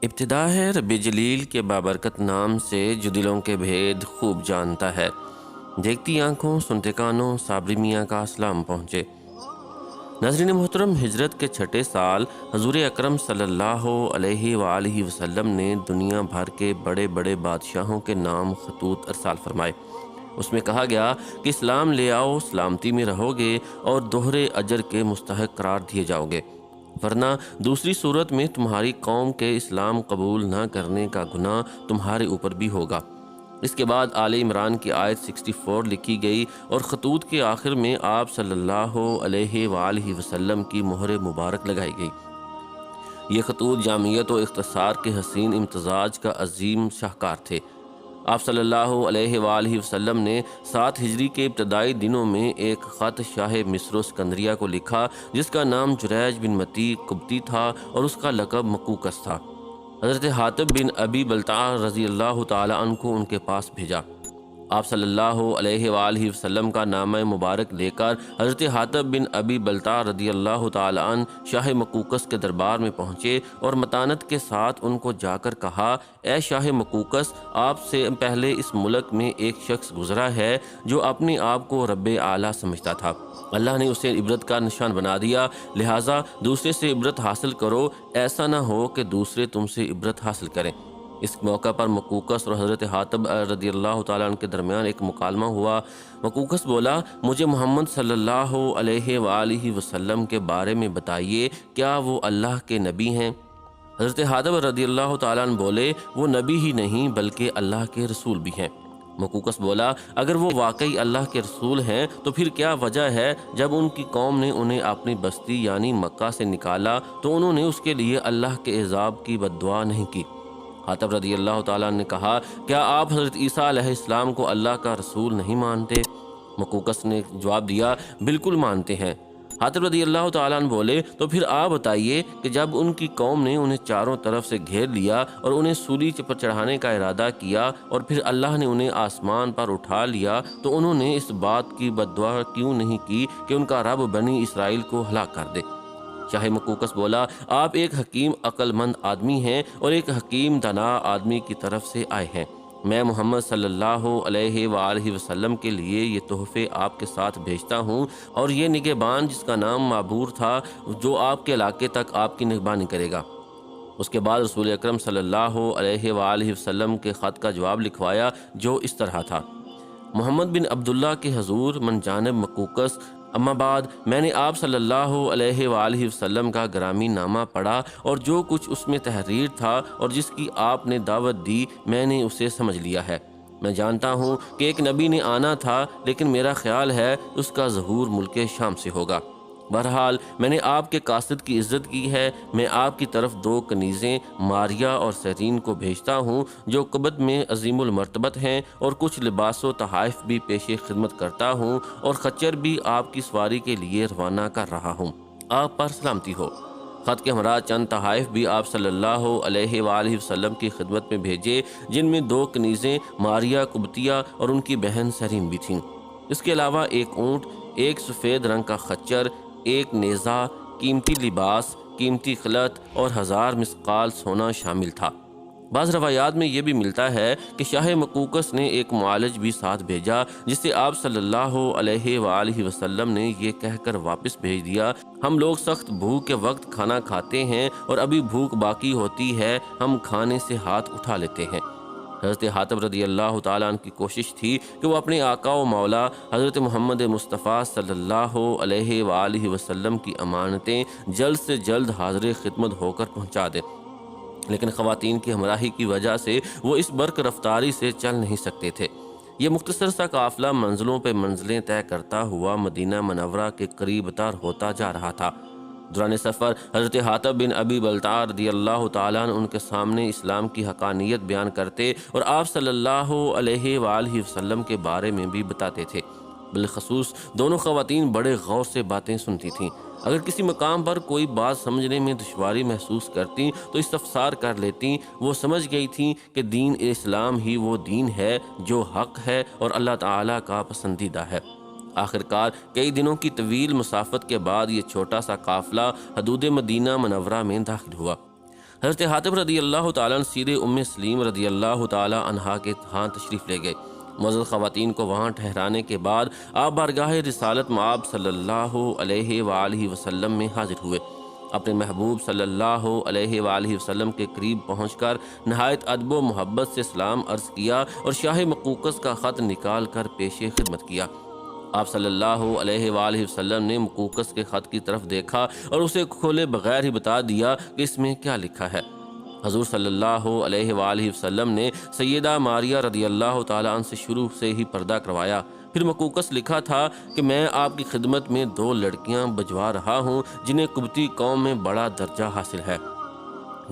ابتدا ہے رب جلیل کے بابرکت نام سے جو دلوں کے بھید خوب جانتا ہے۔ دیکھتی آنکھوں سنتے کانوں صابری میاں کا سلام پہنچے۔ ناظرین محترم، ہجرت کے چھٹے سال حضور اکرم صلی اللہ علیہ وآلہ وسلم نے دنیا بھر کے بڑے بڑے بادشاہوں کے نام خطوط ارسال فرمائے۔ اس میں کہا گیا کہ اسلام لے آؤ، سلامتی میں رہو گے اور دوہرے اجر کے مستحق قرار دیے جاؤ گے، ورنہ دوسری صورت میں تمہاری قوم کے اسلام قبول نہ کرنے کا گناہ تمہارے اوپر بھی ہوگا۔ اس کے بعد آل عمران کی آیت 64 لکھی گئی اور خطوط کے آخر میں آپ صلی اللہ علیہ وآلہ وسلم کی مہر مبارک لگائی گئی۔ یہ خطوط جامعیت و اختصار کے حسین امتزاج کا عظیم شاہکار تھے۔ آپ صلی اللہ علیہ وآلہ وسلم نے 7 ہجری کے ابتدائی دنوں میں ایک خط شاہ مصر و اسکندریہ کو لکھا جس کا نام جریج بن متی قبطی تھا اور اس کا لقب مقوقس تھا۔ حضرت حاتب بن ابی بلتع رضی اللہ تعالیٰ عنہ کو ان کے پاس بھیجا۔ آپ صلی اللہ علیہ وآلہ وسلم کا نامہ مبارک لے کر حضرت حاتب بن ابی بلتع رضی اللہ تعالیٰ عنہ شاہ مقوقس کے دربار میں پہنچے اور متانت کے ساتھ ان کو جا کر کہا، اے شاہ مقوقس، آپ سے پہلے اس ملک میں ایک شخص گزرا ہے جو اپنے آپ کو رب اعلیٰ سمجھتا تھا۔ اللہ نے اسے عبرت کا نشان بنا دیا، لہٰذا دوسرے سے عبرت حاصل کرو، ایسا نہ ہو کہ دوسرے تم سے عبرت حاصل کریں۔ اس موقع پر مقوقس اور حضرت حاتب رضی اللہ تعالیٰ عنہ کے درمیان ایک مکالمہ ہوا۔ مقوقس بولا، مجھے محمد صلی اللہ علیہ وآلہ وسلم کے بارے میں بتائیے، کیا وہ اللہ کے نبی ہیں؟ حضرت حاتب رضی اللہ تعالیٰ عنہ بولے، وہ نبی ہی نہیں بلکہ اللہ کے رسول بھی ہیں۔ مقوقس بولا، اگر وہ واقعی اللہ کے رسول ہیں تو پھر کیا وجہ ہے جب ان کی قوم نے انہیں اپنی بستی یعنی مکہ سے نکالا تو انہوں نے اس کے لیے اللہ کے عذاب کی بد دعا نہیں کی؟ حاتب رضی اللہ تعالیٰ نے کہا، کیا آپ حضرت عیسیٰ علیہ السلام کو اللہ کا رسول نہیں مانتے؟ مقوقس نے جواب دیا، بالکل مانتے ہیں۔ حاتب رضی اللہ تعالیٰ عنہ بولے، تو پھر آپ بتائیے کہ جب ان کی قوم نے انہیں چاروں طرف سے گھیر لیا اور انہیں سولی پر چڑھانے کا ارادہ کیا اور پھر اللہ نے انہیں آسمان پر اٹھا لیا تو انہوں نے اس بات کی بد دعا کیوں نہیں کی کہ ان کا رب بنی اسرائیل کو ہلاک کر دے؟ شاہ مقوقس بولا، آپ ایک حکیم عقل مند آدمی ہیں اور ایک حکیم دانا آدمی کی طرف سے آئے ہیں۔ میں محمد صلی اللہ علیہ وآلہ وسلم کے لیے یہ تحفے آپ کے ساتھ بھیجتا ہوں اور یہ نگہبان جس کا نام معبور تھا جو آپ کے علاقے تک آپ کی نگہبانی کرے گا۔ اس کے بعد رسول اکرم صلی اللہ علیہ وآلہ وسلم کے خط کا جواب لکھوایا جو اس طرح تھا، محمد بن عبداللہ کے حضور من جانب مقوقس، اما بعد میں نے آپ صلی اللہ علیہ وآلہ وسلم کا گرامی نامہ پڑھا اور جو کچھ اس میں تحریر تھا اور جس کی آپ نے دعوت دی میں نے اسے سمجھ لیا ہے۔ میں جانتا ہوں کہ ایک نبی نے آنا تھا لیکن میرا خیال ہے اس کا ظہور ملک شام سے ہوگا۔ بہرحال میں نے آپ کے قاصد کی عزت کی ہے۔ میں آپ کی طرف 2 کنیزیں ماریہ اور سیرین کو بھیجتا ہوں جو قبط میں عظیم المرتبت ہیں، اور کچھ لباس و تحائف بھی پیش خدمت کرتا ہوں اور خچر بھی آپ کی سواری کے لیے روانہ کر رہا ہوں۔ آپ پر سلامتی ہو۔ خط کے ہمراہ چند تحائف بھی آپ صلی اللہ علیہ وآلہ وسلم کی خدمت میں بھیجے، جن میں 2 کنیزیں ماریہ قبطیہ اور ان کی بہن سیرین بھی تھیں۔ اس کے علاوہ ایک اونٹ، ایک سفید رنگ کا خچر، ایک نیزہ، قیمتی لباس، قیمتی خلعت اور 1000 مثقال سونا شامل تھا۔ بعض روایات میں یہ بھی ملتا ہے کہ شاہ مقوقس نے ایک معالج بھی ساتھ بھیجا جس سے آپ صلی اللہ علیہ وآلہ وسلم نے یہ کہہ کر واپس بھیج دیا، ہم لوگ سخت بھوک کے وقت کھانا کھاتے ہیں اور ابھی بھوک باقی ہوتی ہے، ہم کھانے سے ہاتھ اٹھا لیتے ہیں۔ حضرت حاتب رضی اللہ تعالیٰ عنہ کی کوشش تھی کہ وہ اپنے آقا و مولا حضرت محمد مصطفیٰ صلی اللہ علیہ وآلہ وسلم کی امانتیں جلد سے جلد حاضر خدمت ہو کر پہنچا دیں، لیکن خواتین کی ہمراہی کی وجہ سے وہ اس برق رفتاری سے چل نہیں سکتے تھے۔ یہ مختصر سا قافلہ منزلوں پہ منزلیں طے کرتا ہوا مدینہ منورہ کے قریب تر ہوتا جا رہا تھا۔ دوران سفر حضرت حاتب بن ابی بلتع رضی اللہ تعالیٰ عنہ ان کے سامنے اسلام کی حقانیت بیان کرتے اور آپ صلی اللہ علیہ وآلہ وسلم کے بارے میں بھی بتاتے تھے۔ بالخصوص دونوں خواتین بڑے غور سے باتیں سنتی تھیں۔ اگر کسی مقام پر کوئی بات سمجھنے میں دشواری محسوس کرتی تو استفسار کر لیتی۔ وہ سمجھ گئی تھیں کہ دین اسلام ہی وہ دین ہے جو حق ہے اور اللہ تعالیٰ کا پسندیدہ ہے۔ آخرکار کئی دنوں کی طویل مسافت کے بعد یہ چھوٹا سا قافلہ حدود مدینہ منورہ میں داخل ہوا۔ حضرت حاتم رضی اللہ تعالیٰ عنہ سیدھے ام سلیم رضی اللہ تعالیٰ عنہا کے ہاں تشریف لے گئے۔ معزز خواتین کو وہاں ٹھہرانے کے بعد آپ بارگاہ رسالت مآب صلی اللہ علیہ وآلہ وسلم میں حاضر ہوئے۔ اپنے محبوب صلی اللہ علیہ وآلہ وسلم کے قریب پہنچ کر نہایت ادب و محبت سے سلام عرض کیا اور شاہ مقوقس کا خط نکال کر پیش خدمت کیا۔ آپ صلی اللہ علیہ وآلہ وسلم نے مقوقس کے خط کی طرف دیکھا اور اسے کھولے بغیر ہی بتا دیا کہ اس میں کیا لکھا ہے۔ حضور صلی اللہ علیہ وآلہ وسلم نے سیدہ ماریہ رضی اللہ تعالیٰ عنہ سے شروع سے ہی پردہ کروایا۔ پھر مقوقس لکھا تھا کہ میں آپ کی خدمت میں 2 لڑکیاں بجوا رہا ہوں جنہیں قبطی قوم میں بڑا درجہ حاصل ہے۔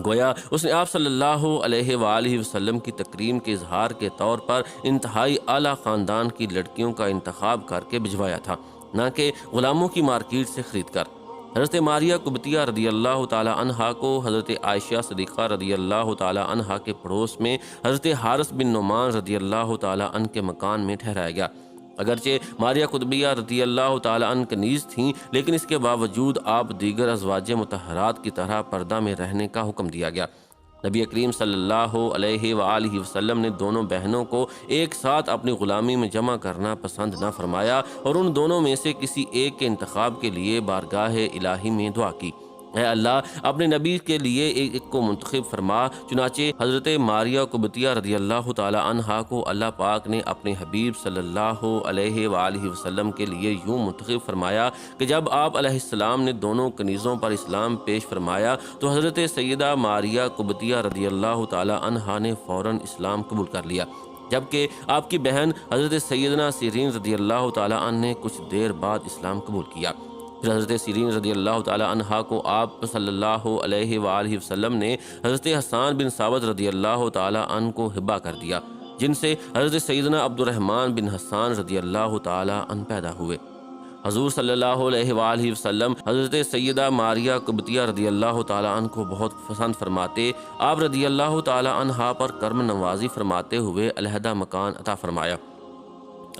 گویا اس نے آپ صلی اللہ علیہ وآلہ وسلم کی تکریم کے اظہار کے طور پر انتہائی اعلیٰ خاندان کی لڑکیوں کا انتخاب کر کے بھجوایا تھا، نہ کہ غلاموں کی مارکیٹ سے خرید کر۔ حضرت ماریہ قبطیہ رضی اللہ تعالی عنہا کو حضرت عائشہ صدیقہ رضی اللہ تعالی عنہا کے پڑوس میں حضرت حارث بن نعمان رضی اللہ تعالی عنہ کے مکان میں ٹھہرایا گیا۔ اگرچہ ماریہ قطبیہ رضی اللہ تعالی عنہ کنیز تھیں، لیکن اس کے باوجود آپ دیگر ازواج مطہرات کی طرح پردہ میں رہنے کا حکم دیا گیا۔ نبی کریم صلی اللہ علیہ وآلہ وسلم نے دونوں بہنوں کو ایک ساتھ اپنی غلامی میں جمع کرنا پسند نہ فرمایا اور ان دونوں میں سے کسی ایک کے انتخاب کے لیے بارگاہ الہی میں دعا کی، اے اللہ اپنے نبی کے لیے ایک کو منتخب فرما۔ چنانچہ حضرت ماریہ قبطیہ رضی اللہ تعالی عنہا کو اللہ پاک نے اپنے حبیب صلی اللہ علیہ وآلہ وسلم کے لیے یوں منتخب فرمایا کہ جب آپ علیہ السلام نے دونوں کنیزوں پر اسلام پیش فرمایا تو حضرت سیدہ ماریہ قبطیہ رضی اللہ تعالی عنہا نے فوراً اسلام قبول کر لیا، جبکہ آپ کی بہن حضرت سیدنا سیرین رضی اللہ تعالی عنہ نے کچھ دیر بعد اسلام قبول کیا۔ پھر حضرت سیرین رضی اللہ تعالی عنہا کو آپ صلی اللہ علیہ وآلہ وسلم نے حضرت حسان بن ثابت رضی اللہ تعالی عنہ کو ہبہ کر دیا، جن سے حضرت سیدنا عبد الرحمن بن حسان رضی اللہ تعالی عنہ پیدا ہوئے۔ حضور صلی اللہ علیہ وآلہ وسلم حضرت سیدہ ماریہ قبطیہ رضی اللہ تعالی عنہ کو بہت پسند فرماتے، آپ رضی اللہ تعالی عنہا پر کرم نوازی فرماتے ہوئے علیحدہ مکان عطا فرمایا۔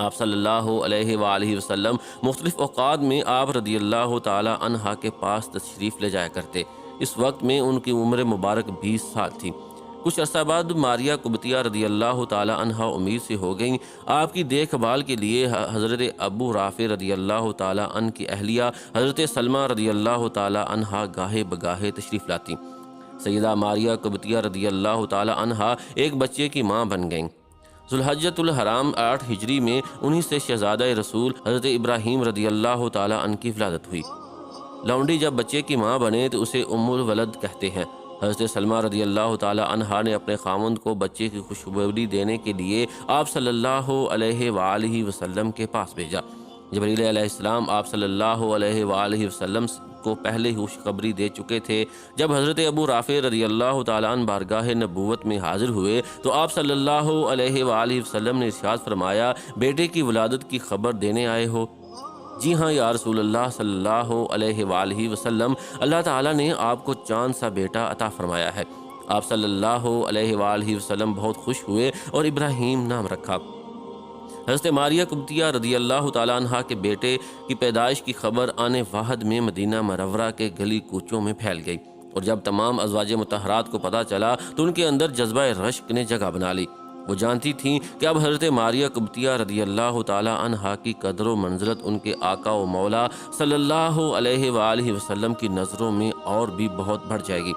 آپ صلی اللہ علیہ وآلہ وسلم مختلف اوقات میں آپ رضی اللہ تعالی عنہا کے پاس تشریف لے جایا کرتے۔ اس وقت میں ان کی عمر مبارک 20 سال تھی۔ کچھ عرصہ بعد ماریہ قبطیہ رضی اللہ تعالی عنہا امیر سے ہو گئیں۔ آپ کی دیکھ بھال کے لیے حضرت ابو رافع رضی اللہ تعالی عنہ کی اہلیہ حضرت سلمہ رضی اللہ تعالی عنہا گاہے بگاہے تشریف لاتی۔ سیدہ ماریہ قبطیہ رضی اللہ تعالی عنہا ایک بچے کی ماں بن گئیں۔ ذوالحجۃ الحرام 8 ہجری میں انہی سے شہزادہ رسول حضرت ابراہیم رضی اللہ تعالی عنہ کی ولادت ہوئی۔ لونڈی جب بچے کی ماں بنے تو اسے ام الولد کہتے ہیں۔ حضرت سلمہ رضی اللہ تعالی عنہا نے اپنے خاوند کو بچے کی خوشخبری دینے کے لیے آپ صلی اللہ علیہ وآلہ وسلم کے پاس بھیجا۔ جبریل علیہ السلام آپ صلی اللہ علیہ وآلہ وسلم کو پہلے ہی خوشخبری دے چکے تھے۔ جب حضرت ابو رافع رضی اللہ تعالیٰ عنہ بارگاہ نبوت میں حاضر ہوئے تو آپ صلی اللہ علیہ وآلہ وسلم نے ارشاد فرمایا، بیٹے کی ولادت کی خبر دینے آئے ہو؟ جی ہاں یا رسول اللہ صلی اللہ علیہ وآلہ وسلم، اللہ تعالیٰ نے آپ کو چاند سا بیٹا عطا فرمایا ہے۔ آپ صلی اللہ علیہ وآلہ وسلم بہت خوش ہوئے اور ابراہیم نام رکھا۔ حضرت ماریہ قبطیہ رضی اللہ تعالیٰ عنہا کے بیٹے کی پیدائش کی خبر آنے واحد میں مدینہ منورہ کے گلی کوچوں میں پھیل گئی، اور جب تمام ازواج مطہرات کو پتہ چلا تو ان کے اندر جذبہ رشک نے جگہ بنا لی۔ وہ جانتی تھیں کہ اب حضرت ماریہ قبطیہ رضی اللہ تعالیٰ عنہا کی قدر و منزلت ان کے آقا و مولا صلی اللہ علیہ وآلہ وسلم کی نظروں میں اور بھی بہت بڑھ جائے گی۔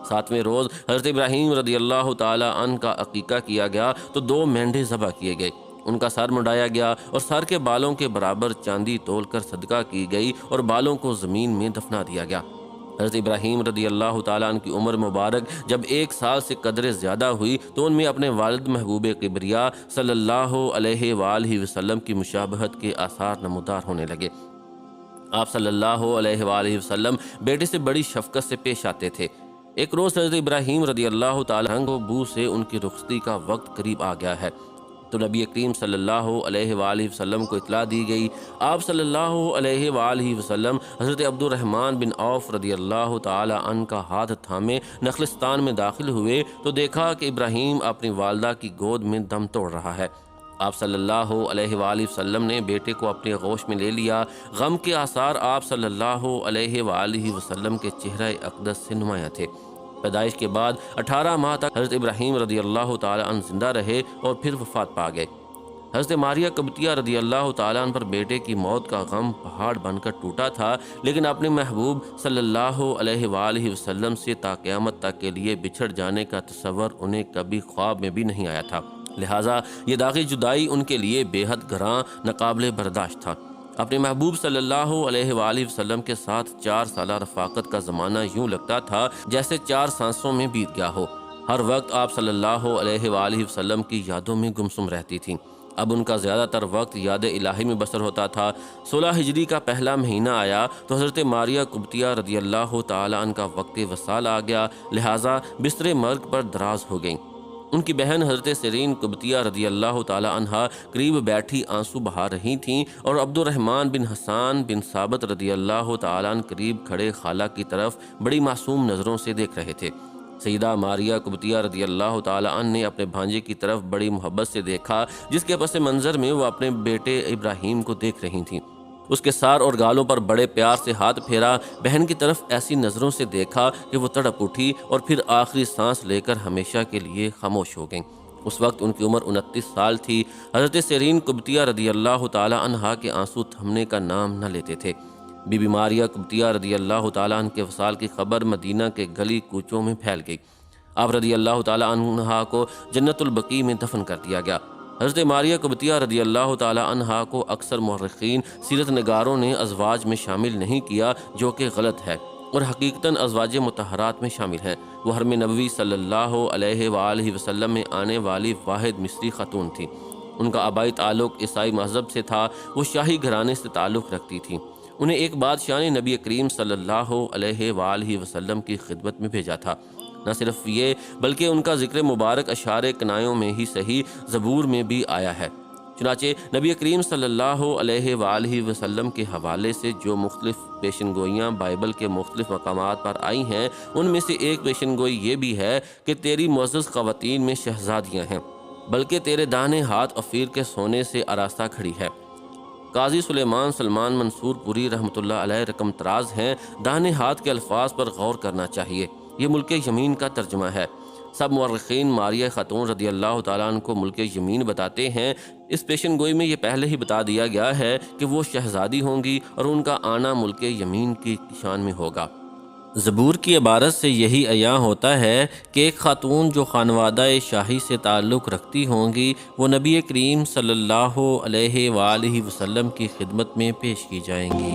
7ویں روز حضرت ابراہیم رضی اللہ تعالیٰ عنہ کا عقیقہ کیا گیا تو 2 مینڈھے ذبح کیے گئے، ان کا سر منڈایا گیا اور سر کے بالوں کے برابر چاندی تول کر صدقہ کی گئی اور بالوں کو زمین میں دفنا دیا گیا۔ حضرت ابراہیم رضی اللہ تعالیٰ عنہ کی عمر مبارک جب 1 سال سے قدر زیادہ ہوئی تو ان میں اپنے والد محبوب کبریا صلی اللہ علیہ وآلہ وسلم کی مشابہت کے آثار نمودار ہونے لگے۔ آپ صلی اللہ علیہ وآلہ وسلم بیٹے سے بڑی شفقت سے پیش آتے تھے۔ ایک روز حضرت ابراہیم رضی اللہ تعالیٰ عنہ کو بو سے ان کی رخصتی کا وقت قریب آ گیا ہے تو نبی کریم صلی اللہ علیہ وآلہ وسلم کو اطلاع دی گئی۔ آپ صلی اللہ علیہ وآلہ وسلم حضرت عبد الرحمن بن عوف رضی اللہ تعالی عنہ کا ہاتھ تھامے نخلستان میں داخل ہوئے تو دیکھا کہ ابراہیم اپنی والدہ کی گود میں دم توڑ رہا ہے۔ آپ صلی اللہ علیہ وآلہ وسلم نے بیٹے کو اپنی آغوش میں لے لیا۔ غم کے آثار آپ صلی اللہ علیہ وآلہ وسلم کے چہرہ اقدس سے نمایاں تھے۔ پیدائش کے بعد 18 ماہ تک حضرت ابراہیم رضی اللہ تعالیٰ عنہ زندہ رہے اور پھر وفات پا گئے۔ حضرت ماریہ قبطیہ رضی اللہ تعالیٰ عنہ پر بیٹے کی موت کا غم پہاڑ بن کر ٹوٹا تھا، لیکن اپنے محبوب صلی اللہ علیہ وآلہ وسلم سے تا قیامت تک کے لیے بچھڑ جانے کا تصور انہیں کبھی خواب میں بھی نہیں آیا تھا، لہٰذا یہ داغی جدائی ان کے لیے بے حد گراں ناقابل برداشت تھا۔ اپنے محبوب صلی اللہ علیہ وآلہ وسلم کے ساتھ 4 سالہ رفاقت کا زمانہ یوں لگتا تھا جیسے 4 سانسوں میں بیت گیا ہو۔ ہر وقت آپ صلی اللہ علیہ وآلہ وسلم کی یادوں میں گمسم رہتی تھیں۔ اب ان کا زیادہ تر وقت یاد الہی میں بسر ہوتا تھا۔ 16 ہجری کا پہلا مہینہ آیا تو حضرت ماریہ قبطیہ رضی اللہ تعالیٰ عنہ کا وقت وصال آ گیا، لہٰذا بستر مرگ پر دراز ہو گئیں۔ ان کی بہن حضرت سیرین قبطیہ رضی اللہ تعالیٰ عنہا قریب بیٹھی آنسو بہا رہی تھیں، اور عبد الرحمن بن حسان بن ثابت رضی اللہ تعالیٰ عنہ قریب کھڑے خالہ کی طرف بڑی معصوم نظروں سے دیکھ رہے تھے۔ سیدہ ماریہ قبطیہ رضی اللہ تعالیٰ عنہ نے اپنے بھانجے کی طرف بڑی محبت سے دیکھا، جس کے پس منظر میں وہ اپنے بیٹے ابراہیم کو دیکھ رہی تھیں۔ اس کے سار اور گالوں پر بڑے پیار سے ہاتھ پھیرا، بہن کی طرف ایسی نظروں سے دیکھا کہ وہ تڑپ اٹھی اور پھر آخری سانس لے کر ہمیشہ کے لیے خاموش ہو گئیں۔ اس وقت ان کی عمر 29 سال تھی۔ حضرت سیرین قبطیہ رضی اللہ تعالیٰ عنہا کے آنسو تھمنے کا نام نہ لیتے تھے۔ بی بی ماریہ قبطیہ رضی اللہ تعالیٰ عنہ کے وصال کی خبر مدینہ کے گلی کوچوں میں پھیل گئی۔ آپ رضی اللہ تعالیٰ عنہا کو جنت البقیع میں دفن کر دیا گیا۔ حضرت ماریہ قبطیہ رضی اللہ تعالیٰ عنہا کو اکثر مورخین سیرت نگاروں نے ازواج میں شامل نہیں کیا، جو کہ غلط ہے، اور حقیقتاً ازواج مطہرات میں شامل ہیں۔ وہ حرم نبوی صلی اللہ علیہ وآلہ وسلم میں آنے والی واحد مصری خاتون تھی۔ ان کا آبائی تعلق عیسائی مذہب سے تھا۔ وہ شاہی گھرانے سے تعلق رکھتی تھیں۔ انہیں ایک بادشاہ نے نبی کریم صلی اللہ علیہ وآلہ وسلم کی خدمت میں بھیجا تھا۔ نہ صرف یہ بلکہ ان کا ذکر مبارک اشعار کنایوں میں ہی صحیح زبور میں بھی آیا ہے۔ چنانچہ نبی کریم صلی اللہ علیہ وآلہ وسلم کے حوالے سے جو مختلف پیشن گوئیاں بائبل کے مختلف مقامات پر آئی ہیں، ان میں سے ایک پیشن گوئی یہ بھی ہے کہ تیری معزز خواتین میں شہزادیاں ہیں، بلکہ تیرے داہنے ہاتھ افیر کے سونے سے آراستہ کھڑی ہے۔ قاضی سلمان منصور پوری رحمۃ اللہ علیہ رقم تراز ہیں۔ داہنے ہاتھ کے الفاظ پر غور کرنا چاہیے، یہ ملک یمین کا ترجمہ ہے۔ سب مورخین ماریہ خاتون رضی اللہ تعالیٰ عنہ کو ملک یمین بتاتے ہیں۔ اس پیشن گوئی میں یہ پہلے ہی بتا دیا گیا ہے کہ وہ شہزادی ہوں گی اور ان کا آنا ملک یمین کی شان میں ہوگا۔ زبور کی عبارت سے یہی عیاں ہوتا ہے کہ ایک خاتون جو خانوادہ شاہی سے تعلق رکھتی ہوں گی، وہ نبی کریم صلی اللہ علیہ وآلہ وسلم کی خدمت میں پیش کی جائیں گی۔